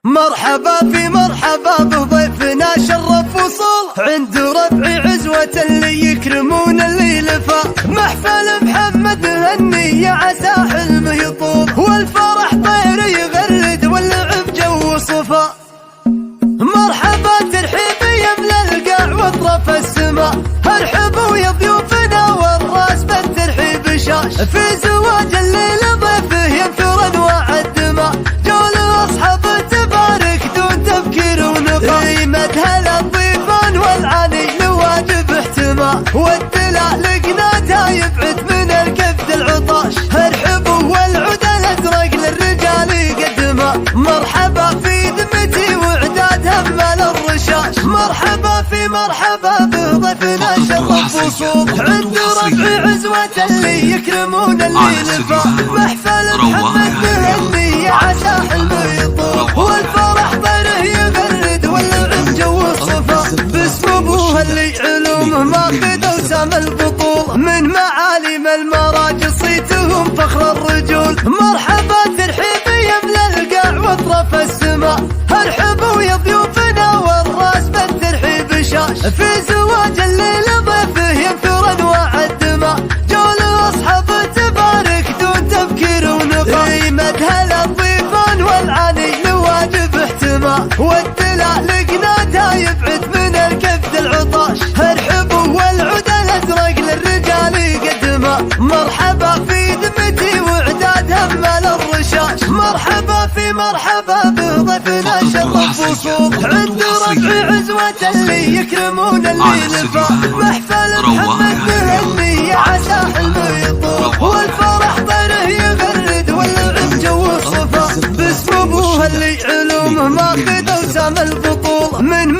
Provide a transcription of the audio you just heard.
مرحبا في مرحبا بضيفنا شرف وصول عند ربع عزوة اللي يكرمون اللي لفا محفل محمد هني عسى حلمه يطول والفرح طير يغرد واللعب جو صفا. مرحبا ترحيب يملى القاع واطراف السما ارحبوا يا ضيوفنا والراس بالترحيب شاش في زواج الليل ضيفه ينثر انواع الدماء جول اصحاب تبارك دون تفكير ونقاش قيمة هلا الضيفان والعاني لواجب احتماء والدلع لقناتها يبعد من الكبد العطاش ارحبوا والعود الازرق للرجال يقدمه مرحبا في ذمتي وعدادها بمال الرشاش مرحبا في مرحبا بضيفنا شرف وصول عند ربع عزوة اللي يكرمون اللي لفا محفل محمد هني عسى حلمه يطول والفرح طيره يغرد واللعب جو الصفا باسم ابوها اللي علومه ماخذ وسام البطول من معالم المراجل صيتهم فخر الرجول. مرحبا ترحيب يملى القاع واطراف السما ارحبوا يا ضيوفنا والراس بالترحيب شاش في زواج الليل ضيفه ينثر انواع الدماء جول اصحاب تبارك دون تفكير ونقاش قيمة هلا الضيفان والعاني لواجب احتماء والدلع لقناتها يبعد من الكبد العطاش ارحبوا والعود الازرق للرجال يقدمه مرحبا في ذمتي وعدادها بمال الرشاش مرحبا في مرحبا بضيفنا شرف وصول عند ربع عزوة اللي يكرمون اللي لفا محفل محمد هني عسى حلمه يطول والفرح طيره يغرد واللعب جو الصفا باسم ابوها اللي علومه ماخذ وسام البطول من